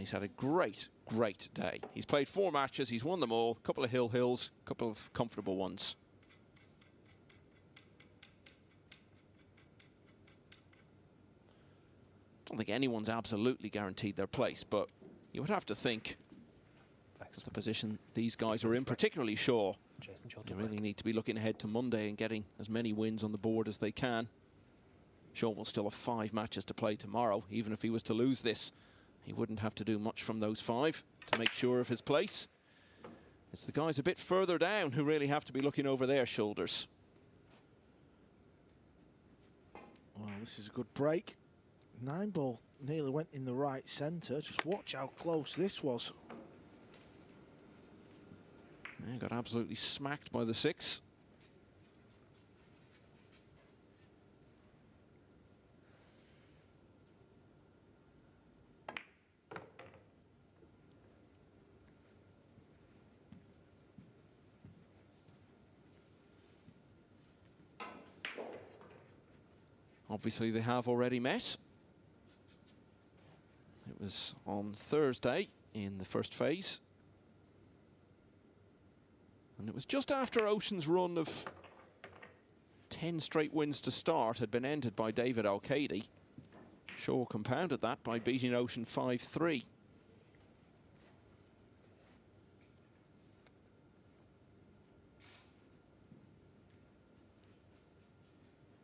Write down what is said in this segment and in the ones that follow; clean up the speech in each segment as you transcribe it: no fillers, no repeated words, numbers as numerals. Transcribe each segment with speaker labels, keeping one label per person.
Speaker 1: and he's had a great day. He's played 4 matches, he's won them all, a couple of hills, a couple of comfortable ones. I don't think anyone's absolutely guaranteed their place, but you would have to think the position these guys are in, particularly Shaw, you really need to be looking ahead to Monday and getting as many wins on the board as they can. Shaw will still have 5 matches to play tomorrow. Even if he was to lose this, he wouldn't have to do much from those 5 to make sure of his place. It's the guys a bit further down who really have to be looking over their shoulders.
Speaker 2: Well, this is a good break. 9 ball nearly went in the right centre. Just watch how close this was.
Speaker 1: Yeah, got absolutely smacked by the 6. Obviously, they have already met. It was on Thursday in the first phase. And it was just after Ouschan's run of 10 straight wins to start had been ended by David Al-Kaidi. Shaw compounded that by beating Ouschan 5-3.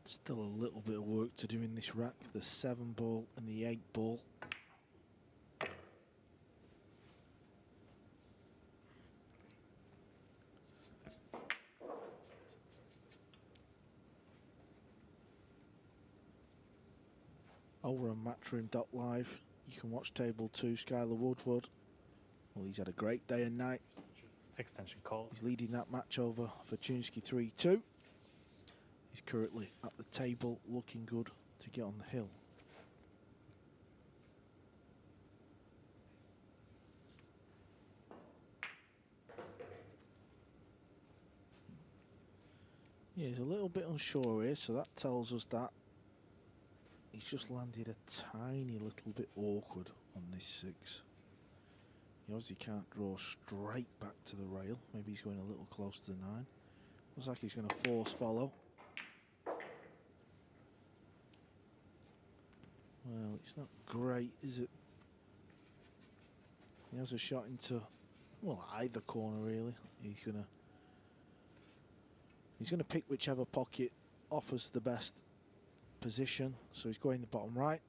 Speaker 2: Still a little bit of work to do in this rack. The 7 ball and the 8 ball. Over on Matchroom.live, you can watch Table 2, Skylar Woodward. Well, he's had a great day and night.
Speaker 3: Extension call.
Speaker 2: He's leading that match over for Chunski 3-2. He's currently at the table, looking good to get on the hill. Yeah, he's a little bit unsure here, so that tells us that he's just landed a tiny little bit awkward on this 6. He obviously can't draw straight back to the rail. Maybe he's going a little close to the 9. Looks like he's going to force follow. Well, it's not great, is it? He has a shot into, well, either corner really. He's gonna pick whichever pocket offers the best position. So he's going the bottom right.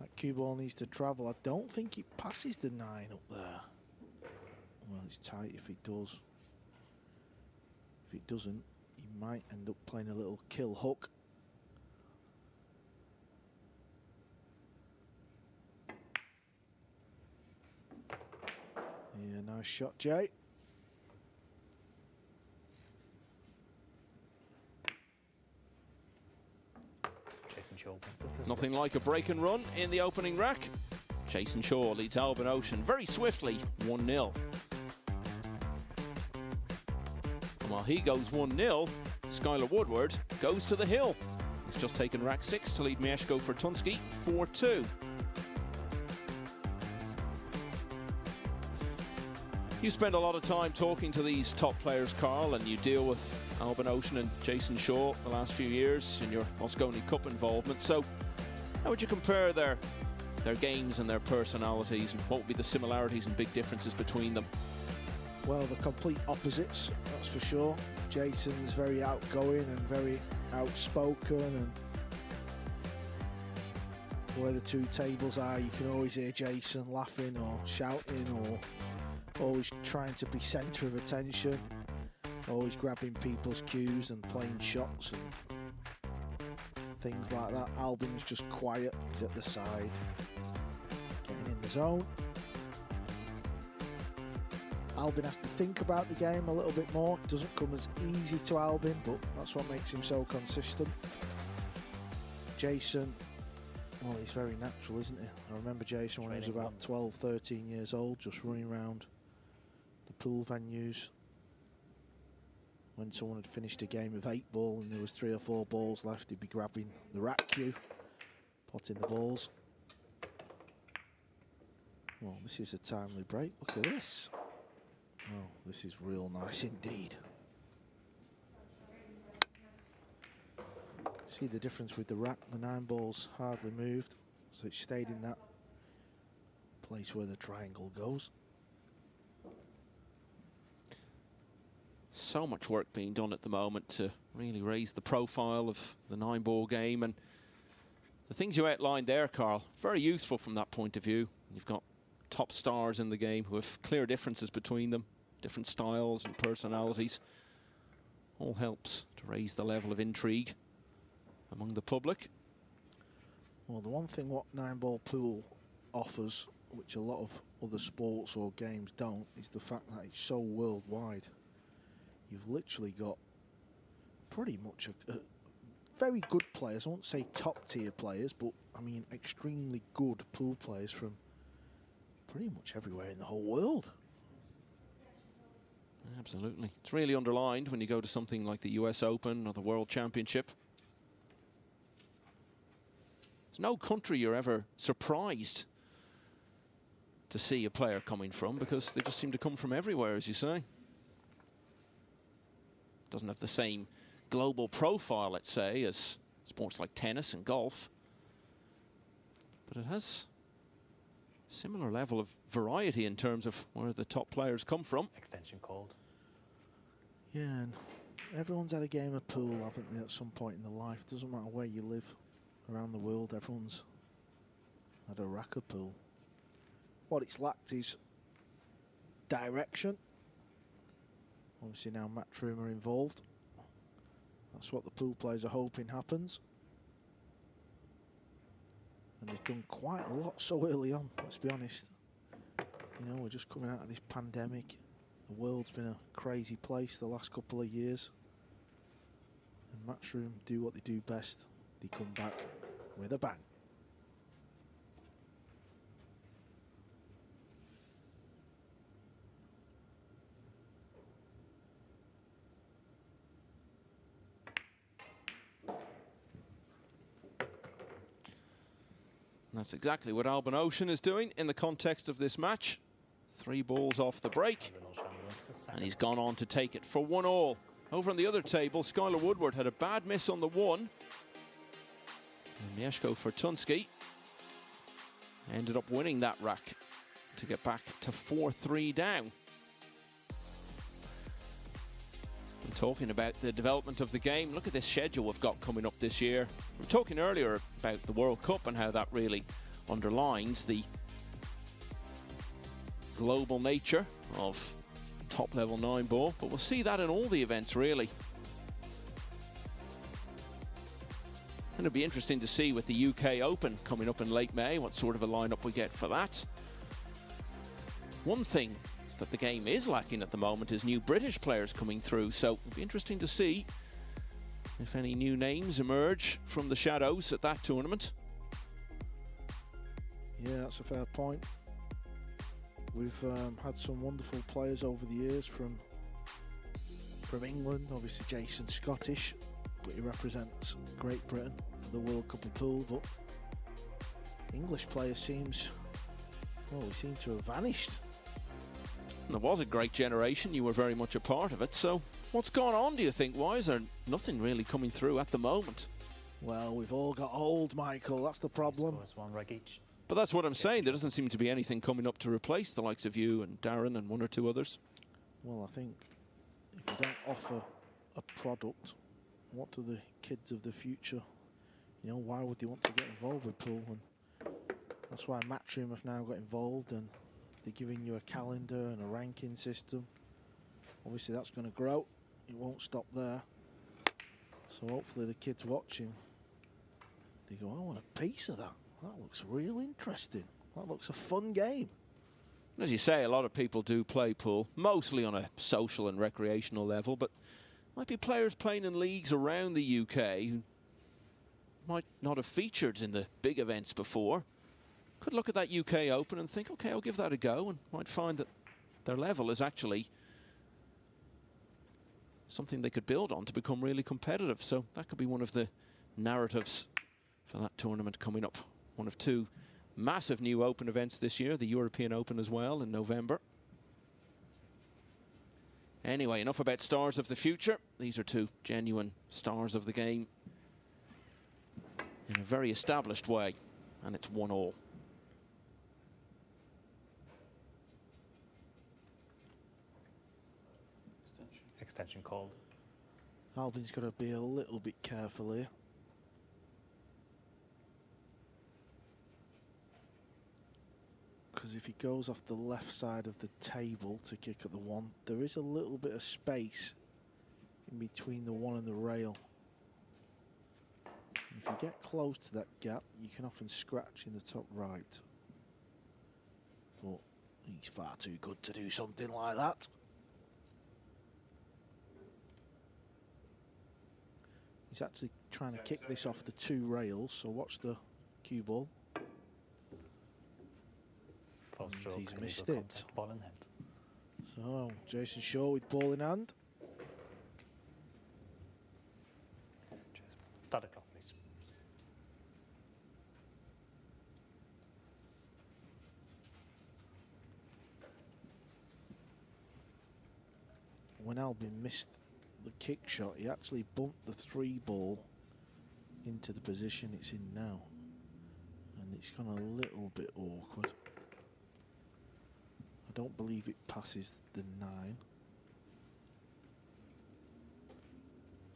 Speaker 2: That cue ball needs to travel. I don't think it passes the 9 up there. Well, it's tight if it does. If it doesn't, he might end up playing a little kill hook. Yeah, nice shot, Jay.
Speaker 1: Nothing like a break and run in the opening rack. Jayson Shaw leads Albin Ouschan very swiftly, 1-0. And while he goes 1-0, Skylar Woodward goes to the hill. He's just taken rack 6 to lead Mieszko Fortunski 4-2. You spend a lot of time talking to these top players, Carl, and you deal with Albin Ouschan and Jayson Shaw the last few years in your Mosconi Cup involvement. So how would you compare their games and their personalities, and what would be the similarities and big differences between them?
Speaker 2: Well, the complete opposites, that's for sure. Jayson's very outgoing and very outspoken, and where the 2 tables are, you can always hear Jayson laughing or shouting or always trying to be centre of attention, always grabbing people's cues and playing shots and things like that. Albin's just quiet, he's at the side, getting in the zone. Albin has to think about the game a little bit more. It doesn't come as easy to Albin, but that's what makes him so consistent. Jayson, well, he's very natural, isn't he? I remember Jayson when he was about 12, 13 years old, just running around the pool venues. When someone had finished a game of 8 ball and there was 3 or 4 balls left, he'd be grabbing the rack cue, spotting the balls. Well, this is a timely break. Look at this. Oh, this is real nice indeed. See the difference with the rack. The 9 balls hardly moved, so it stayed in that place where the triangle goes.
Speaker 1: So much work being done at the moment to really raise the profile of the 9-ball game, and the things you outlined there, Carl, very useful from that point of view. You've got top stars in the game who have clear differences between them, different styles and personalities. All helps to raise the level of intrigue among the public.
Speaker 2: Well, the one thing what 9-ball pool offers, which a lot of other sports or games don't, is the fact that it's so worldwide. You've literally got pretty much a very good players. I won't say top tier players, but I mean extremely good pool players from pretty much everywhere in the whole world.
Speaker 1: Absolutely. It's really underlined when you go to something like the US Open or the World Championship. There's no country you're ever surprised to see a player coming from, because they just seem to come from everywhere, as you say. Doesn't have the same global profile, let's say, as sports like tennis and golf, but it has a similar level of variety in terms of where the top players come from.
Speaker 3: Extension called.
Speaker 2: Yeah, and everyone's had a game of pool, haven't they, at some point in their life. Doesn't matter where you live around the world, everyone's had a rack of pool. What it's lacked is direction. Obviously now Matchroom are involved. That's what the pool players are hoping happens. And they've done quite a lot so early on, let's be honest. You know, we're just coming out of this pandemic. The world's been a crazy place the last couple of years. And Matchroom do what they do best. They come back with a bang.
Speaker 1: That's exactly what Albin Ouschan is doing in the context of this match. 3 balls off the break, and he's gone on to take it for 1-all. Over on the other table, Skylar Woodward had a bad miss on the 1. And Mieszko Fortunski ended up winning that rack to get back to 4-3 down. And talking about the development of the game, look at this schedule we've got coming up this year. We were talking earlier about the World Cup and how that really underlines the global nature of top-level 9-ball, but we'll see that in all the events, really. And it'll be interesting to see with the UK Open coming up in late May what sort of a lineup we get for that. One thing that the game is lacking at the moment is new British players coming through, so it'll be interesting to see if any new names emerge from the shadows at that tournament.
Speaker 2: Yeah, that's a fair point. We've had some wonderful players over the years from England. Obviously Jayson Scottish, but he represents Great Britain for the World Cup of Pool. But English players seems, well, we seem to have vanished.
Speaker 1: There was a great generation, you were very much a part of it, so what's gone on, do you think? Why is there nothing really coming through at the moment?
Speaker 2: Well, we've all got old, Michael, that's the problem.
Speaker 3: One reg each.
Speaker 1: But that's what I'm saying, there doesn't seem to be anything coming up to replace the likes of you and Darren and 1 or 2 others.
Speaker 2: Well, I think if you don't offer a product, what do the kids of the future, you know, why would they want to get involved with pool? And that's why Matchroom have now got involved, and they're giving you a calendar and a ranking system. Obviously that's going to grow, it won't stop there. So hopefully the kids watching, they go, I want a piece of that. That looks real interesting. That looks a fun game.
Speaker 1: As you say, a lot of people do play pool, mostly on a social and recreational level, but might be players playing in leagues around the UK who might not have featured in the big events before. Could look at that UK Open and think, okay, I'll give that a go, and might find that their level is actually something they could build on to become really competitive. So that could be one of the narratives for that tournament coming up. One of two massive new Open events this year, the European Open as well in November. Anyway, enough about stars of the future. These are two genuine stars of the game in a very established way, and it's 1-all.
Speaker 3: Extension called.
Speaker 2: Albin's got to be a little bit careful here. Because if he goes off the left side of the table to kick at the one, there is a little bit of space in between the one and the rail. And if you get close to that gap, you can often scratch in the top right. But he's far too good to do something like that. He's actually trying to kick this off the two rails, so watch the cue ball. He's missed it.
Speaker 3: Ball in hand.
Speaker 2: So, Jayson Shaw with ball in hand.
Speaker 3: Start the clock, please.
Speaker 2: When Albin missed the kick shot, he actually bumped the 3 ball into the position it's in now. And it's gone a little bit awkward. I don't believe it passes the 9.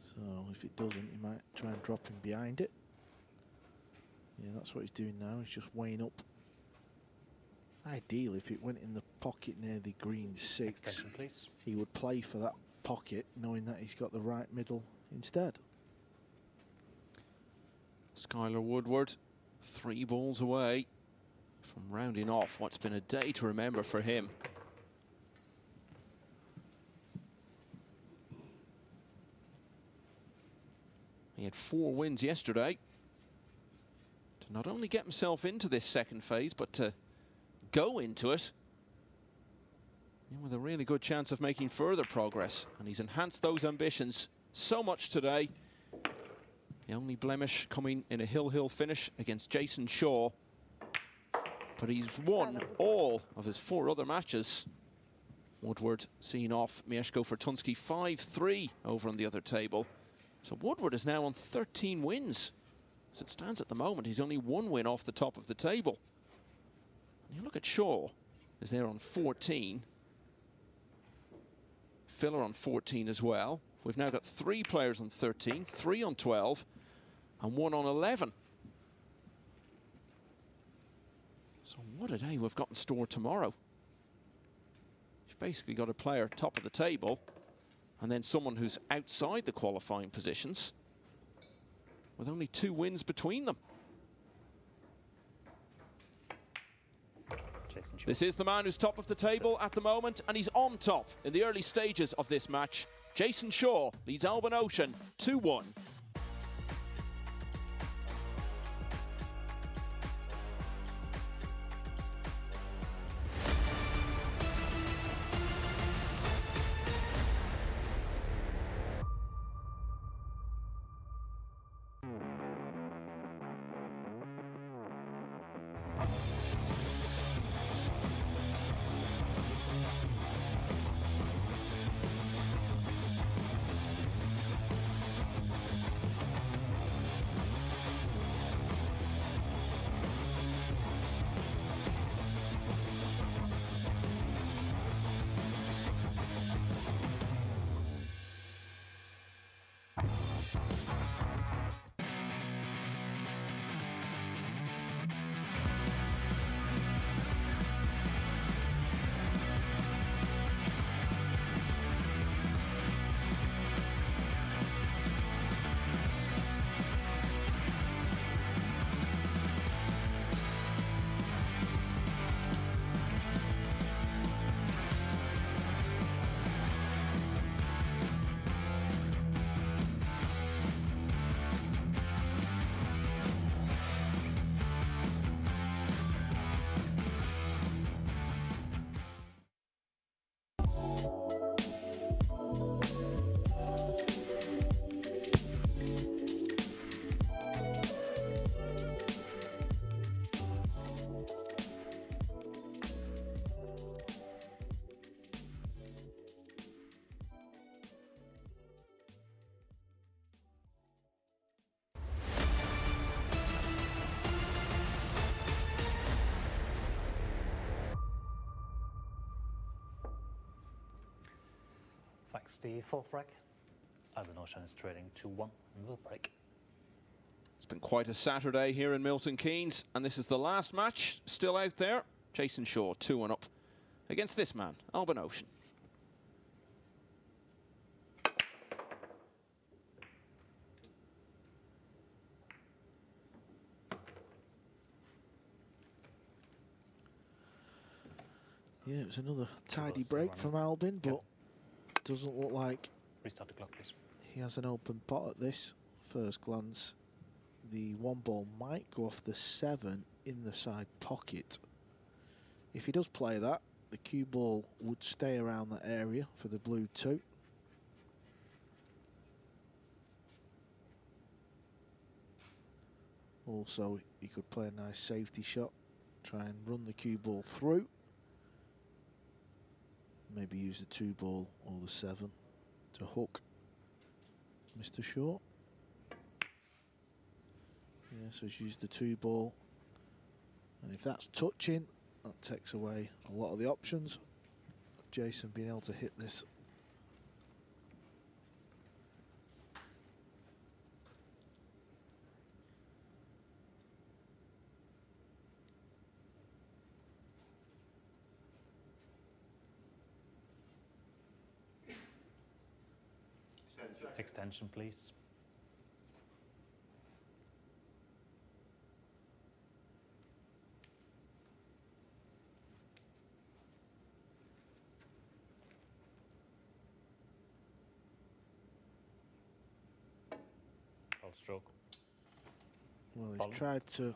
Speaker 2: So if it doesn't, he might try and drop him behind it. Yeah, that's what he's doing now. He's just weighing up. Ideally, if it went in the pocket near the green 6,
Speaker 3: Extension, please.
Speaker 2: he would play for that pocket, knowing that he's got the right middle instead.
Speaker 1: Skylar Woodward, 3 balls away from rounding off what's been a day to remember for him. He had 4 wins yesterday to not only get himself into this second phase, but to go into it with a really good chance of making further progress. And he's enhanced those ambitions so much today. The only blemish coming in a hill finish against Jayson Shaw. But he's won all of his 4 other matches. Woodward seeing off Mieszko Fortunski 5-3 over on the other table. So Woodward is now on 13 wins. As it stands at the moment, he's only 1 win off the top of the table. And you look at Shaw, is there on 14. Filler on 14 as well. We've now got 3 players on 13, 3 on 12, and 1 on 11. So what a day we've got in store tomorrow. You've basically got a player top of the table, and then someone who's outside the qualifying positions, with only 2 wins between them. This is the man who's top of the table at the moment, and he's on top in the early stages of this match. Jayson Shaw leads Albin Ouschan 2-1.
Speaker 3: Steve full frag. Albin Ouschan is trading 2-1 in the break.
Speaker 1: It's been quite a Saturday here in Milton Keynes, and this is the last match still out there. Jayson Shaw 2-1 up against this man, Albin Ouschan.
Speaker 2: Yeah, it was another tidy break from Albin, but doesn't look like
Speaker 3: Restart the clock, please.
Speaker 2: he has an open pot at this first glance. The one ball might go off the 7 in the side pocket. If he does play that, the cue ball would stay around that area for the blue 2. Also, he could play a nice safety shot, try and run the cue ball through. Maybe use the 2 ball or the 7 to hook Mr. Shaw. Yeah, so he's used the 2 ball. And if that's touching, that takes away a lot of the options of Jayson being able to hit this.
Speaker 3: Extension, please. Full stroke.
Speaker 2: Well, he's
Speaker 3: Ball.
Speaker 2: tried to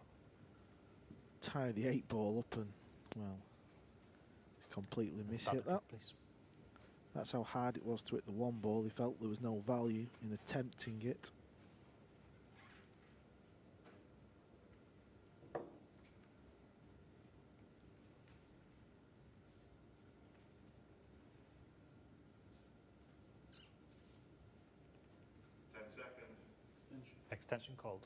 Speaker 2: tie the 8 ball up and, well, he's completely mishit that.
Speaker 3: Please.
Speaker 2: That's how hard it was to hit the 1 ball. He felt there was no value in attempting it.
Speaker 3: Extension called.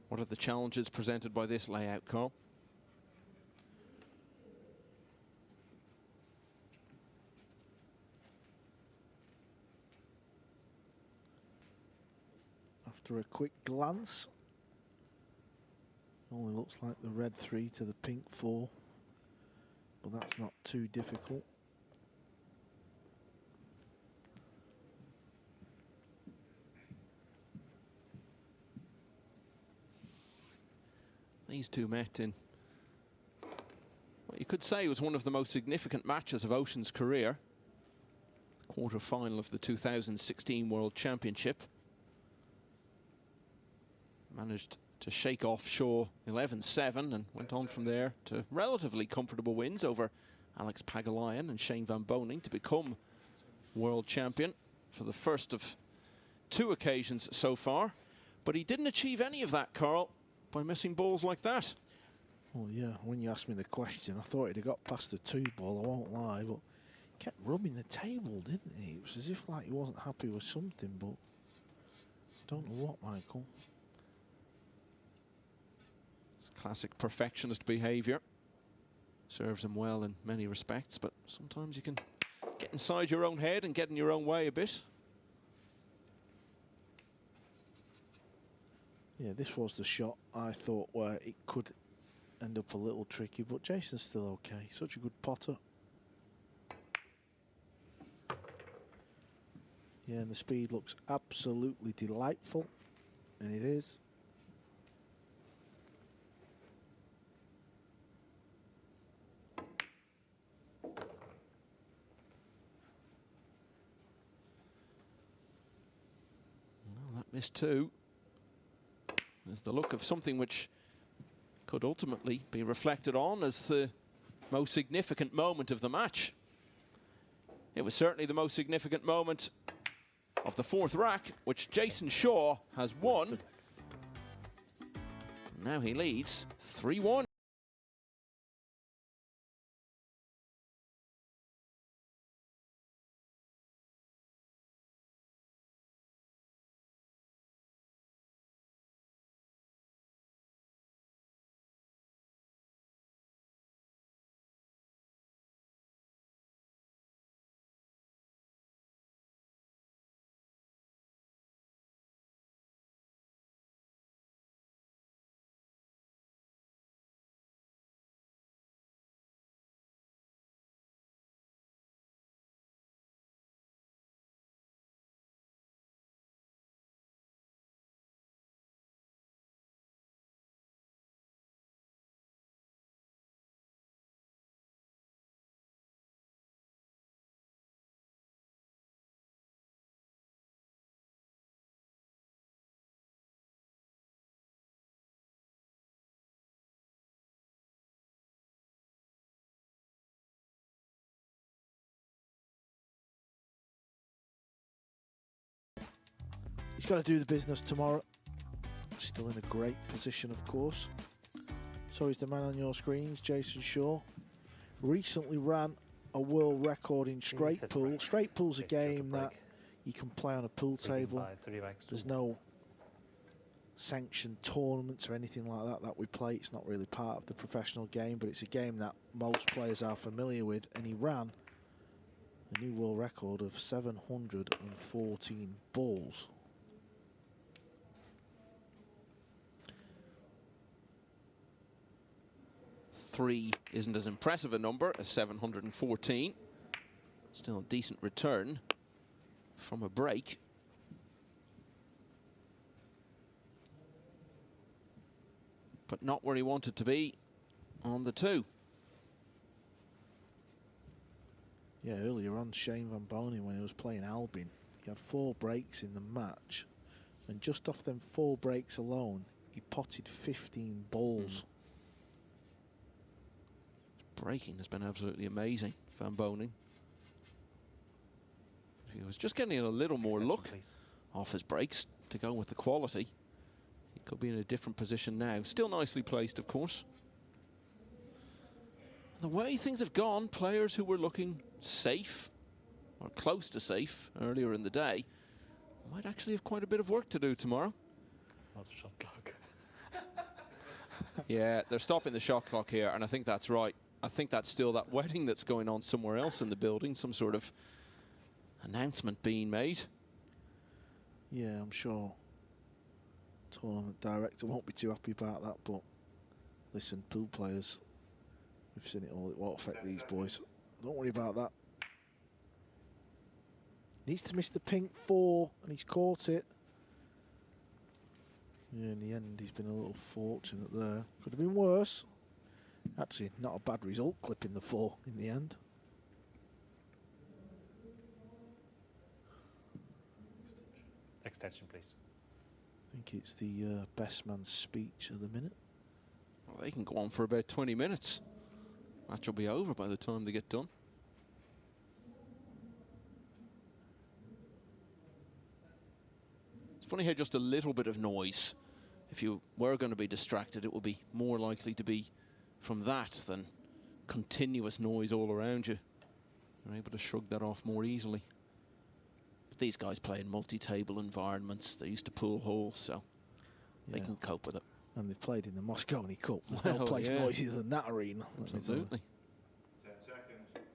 Speaker 1: What are the challenges presented by this layout, Carl?
Speaker 2: After a quick glance, only looks like the red 3 to the pink 4, but that's not too difficult.
Speaker 1: These two met in what you could say was one of the most significant matches of Ouschan's career. The quarter-final of the 2016 World Championship. Managed to shake off Shaw 11-7 and went on from there to relatively comfortable wins over Alex Pagulayan and Shane Van Boning to become world champion for the first of 2 occasions so far. But he didn't achieve any of that, Carl, by missing balls like that.
Speaker 2: Well, yeah, when you asked me the question, I thought he'd have got past the 2 ball, I won't lie, but he kept rubbing the table, didn't he? It was as if like he wasn't happy with something, but I don't know what, Michael.
Speaker 1: It's classic perfectionist behaviour. Serves him well in many respects, but sometimes you can get inside your own head and get in your own way a bit.
Speaker 2: Yeah, this was the shot I thought where it could end up a little tricky, but Jayson's still okay. Such a good potter. Yeah, and the speed looks absolutely delightful, and it is.
Speaker 1: Well, that missed 2. There's the look of something which could ultimately be reflected on as the most significant moment of the match. It was certainly the most significant moment of the 4th rack, which Jayson Shaw has won. Now he leads 3-1.
Speaker 2: He's got to do the business tomorrow. Still in a great position, of course. So is the man on your screens, Jayson Shaw. Recently ran a world record in straight pool. Straight pool's a game that you can play on a pool table. There's no sanctioned tournaments or anything like that we play. It's not really part of the professional game, but it's a game that most players are familiar with, and he ran a new world record of 714 balls.
Speaker 1: Three isn't as impressive a number as 714. Still a decent return from a break. But not where he wanted to be on the 2.
Speaker 2: Yeah, earlier on, Shane Van Bonen, when he was playing Albin, he had 4 breaks in the match, and just off them 4 breaks alone, he potted 15 balls.
Speaker 1: Breaking has been absolutely amazing, Van Bonen. If he was just getting a little more luck off his breaks to go with the quality, he could be in a different position now. Still nicely placed, of course. The way things have gone, players who were looking safe, or close to safe, earlier in the day, might actually have quite a bit of work to do tomorrow.
Speaker 3: It's not a shot clock.
Speaker 1: Yeah, they're stopping the shot clock here, and I think that's right. I think that's still that wedding that's going on somewhere else in the building, some sort of announcement being made.
Speaker 2: Yeah, I'm sure tournament director won't be too happy about that, but listen, pool players, we've seen it all, it won't affect these boys. Don't worry about that. Needs to miss the pink 4, and he's caught it. Yeah, in the end, he's been a little fortunate there. Could have been worse. Actually, not a bad result, clipping the 4 in the end.
Speaker 3: Extension, please.
Speaker 2: I think it's the best man's speech of the minute.
Speaker 1: Well, they can go on for about 20 minutes. Match will be over by the time they get done. It's funny how just a little bit of noise, if you were going to be distracted, it would be more likely to be from that than continuous noise all around you. You're able to shrug that off more easily. But these guys play in multi-table environments. They're used to pool halls, so they can cope with it.
Speaker 2: And they've played in the Moscone Cup. There's no place noisier than that arena.
Speaker 1: Absolutely. 10 seconds.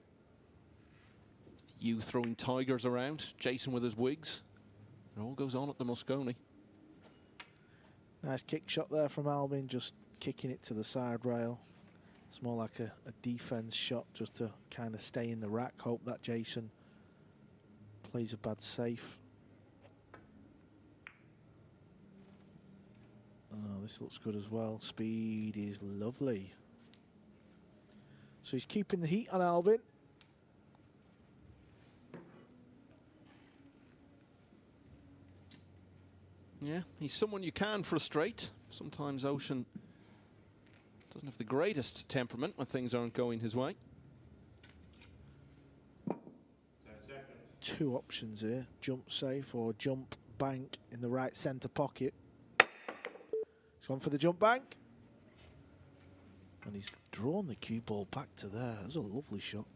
Speaker 1: You throwing tigers around, Jayson with his wigs. It all goes on at the Moscone.
Speaker 2: Nice kick shot there from Albin, just kicking it to the side rail. It's more like a defense shot just to kind of stay in the rack. Hope that Jayson plays a bad safe. Oh, this looks good as well. Speed is lovely. So he's keeping the heat on Albin.
Speaker 1: Yeah, he's someone you can frustrate. Sometimes Ouschan doesn't have the greatest temperament when things aren't going his way.
Speaker 2: 10 seconds. 2 options here, jump safe or jump bank in the right centre pocket. He's gone for the jump bank. And he's drawn the cue ball back to there. That was a lovely shot.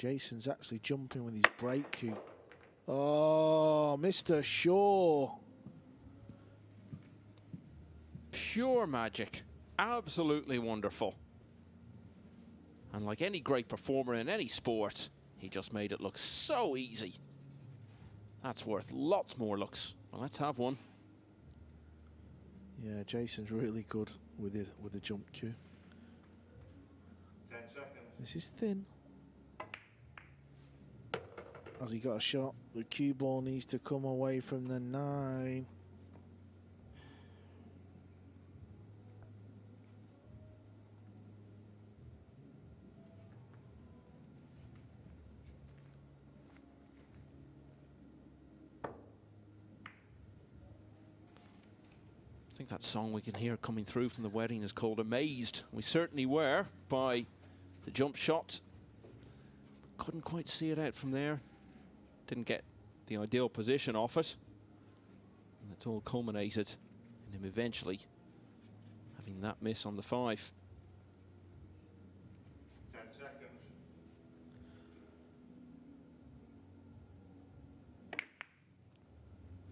Speaker 2: Jayson's actually jumping with his break cue. Oh, Mr. Shaw.
Speaker 1: Pure magic. Absolutely wonderful. And like any great performer in any sport, he just made it look so easy. That's worth lots more looks. Well, let's have one.
Speaker 2: Yeah, Jayson's really good with the jump cue.
Speaker 4: 10 seconds.
Speaker 2: This is thin. Has he got a shot? The cue ball needs to come away from the 9.
Speaker 1: think that song we can hear coming through from the wedding is called Amazed. We certainly were by the jump shot. Couldn't quite see it out from there. Didn't get the ideal position off it. And it's all culminated in him eventually having that miss on the 5.
Speaker 4: 10 seconds.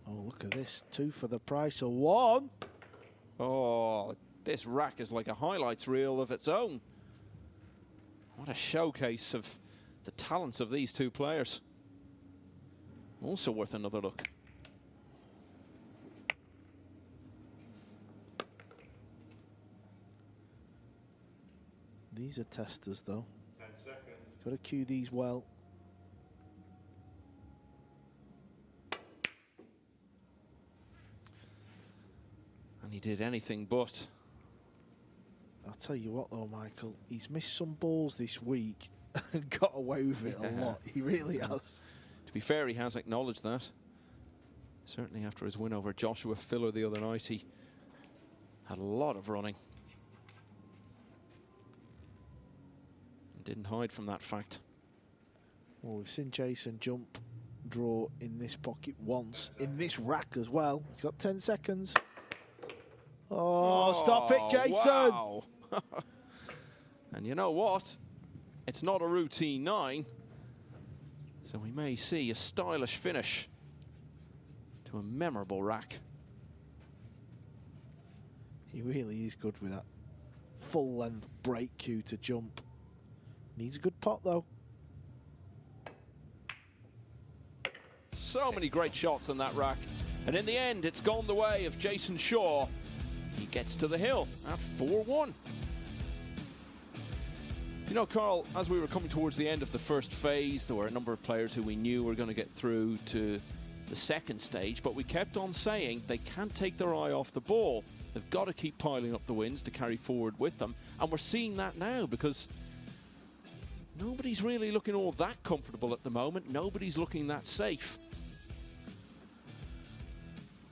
Speaker 2: Oh, look at this. 2 for the price of 1.
Speaker 1: Oh, this rack is like a highlights reel of its own. What a showcase of the talents of these two players. Also worth another look.
Speaker 2: These are testers, though.
Speaker 4: 10 seconds.
Speaker 2: Got to cue these well.
Speaker 1: And he did anything but.
Speaker 2: I'll tell you what, though, Michael, he's missed some balls this week and got away with it a lot. He really has.
Speaker 1: To be fair, he has acknowledged that. Certainly after his win over Joshua Filler the other night, he had a lot of running. And didn't hide from that fact.
Speaker 2: Well, we've seen Jayson jump, draw in this pocket once, in this rack as well. He's got 10 seconds. Oh, stop it, Jayson!
Speaker 1: Wow. And you know what? It's not a routine 9. So we may see a stylish finish to a memorable rack.
Speaker 2: He really is good with that full length break cue to jump. Needs a good pot, though.
Speaker 1: So many great shots on that rack. And in the end, it's gone the way of Jayson Shaw. He gets to the hill at 4-1. You know, Carl, as we were coming towards the end of the first phase, there were a number of players who we knew were going to get through to the second stage, but we kept on saying they can't take their eye off the ball. They've got to keep piling up the wins to carry forward with them. And we're seeing that now because nobody's really looking all that comfortable at the moment. Nobody's looking that safe.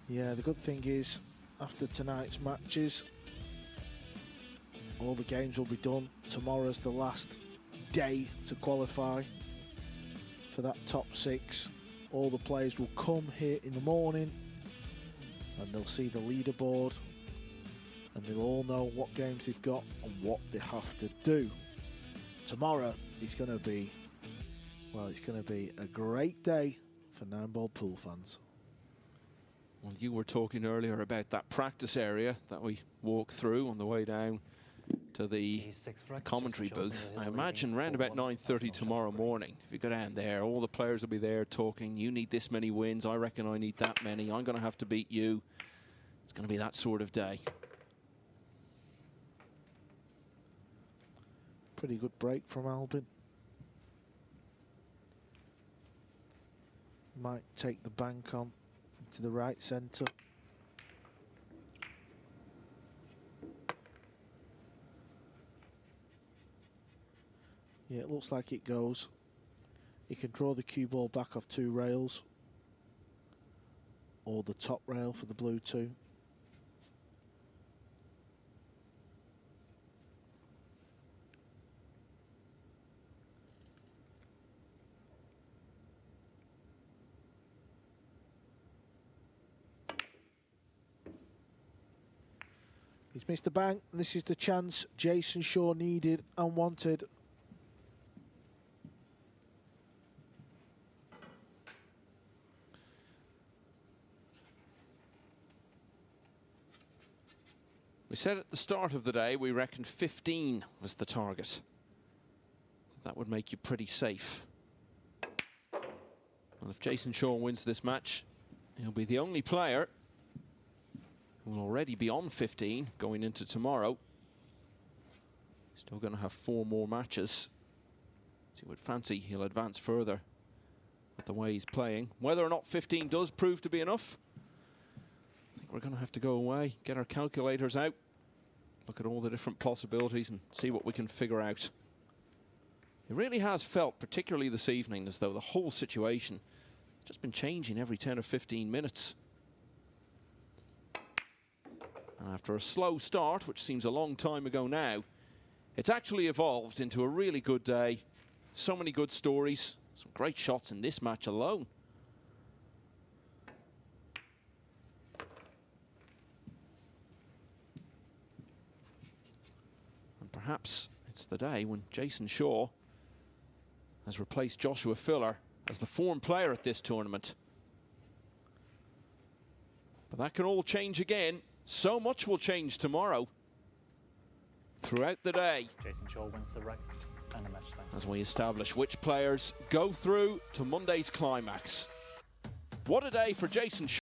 Speaker 2: Yeah, the good thing is, after tonight's matches, all the games will be done. Tomorrow's the last day to qualify for that top 6. All the players will come here in the morning and they'll see the leaderboard and they'll all know what games they've got and what they have to do. Tomorrow is going to be, well, it's going to be a great day for 9-ball pool fans.
Speaker 1: Well, you were talking earlier about that practice area that we walked through on the way down to the commentary booth. I imagine around about 9:30 tomorrow morning, if you go down there, all the players will be there talking. You need this many wins. I reckon I need that many. I'm going to have to beat you. It's going to be that sort of day.
Speaker 2: Pretty good break from Albin. Might take the bank on to the right centre. Yeah, it looks like it goes. You can draw the cue ball back off 2 rails or the top rail for the blue 2. He's missed the bank. This is the chance Jayson Shaw needed and wanted.
Speaker 1: We said at the start of the day we reckoned 15 was the target. That would make you pretty safe. Well, if Jayson Shaw wins this match, he'll be the only player who will already be on 15 going into tomorrow. Still going to have 4 more matches. So you would fancy he'll advance further with the way he's playing. Whether or not 15 does prove to be enough, I think we're going to have to go away, get our calculators out, look at all the different possibilities and see what we can figure out. It really has felt, particularly this evening, as though the whole situation has just been changing every 10 or 15 minutes. And after a slow start, which seems a long time ago now, it's actually evolved into a really good day. So many good stories, some great shots in this match alone. And perhaps it's the day when Jayson Shaw has replaced Joshua Filler as the form player at this tournament. But that can all change again. So much will change tomorrow. Throughout the day.
Speaker 3: Jayson Shaw wins the rack and a match time.
Speaker 1: As we establish which players go through to Monday's climax. What a day for Jayson Shaw.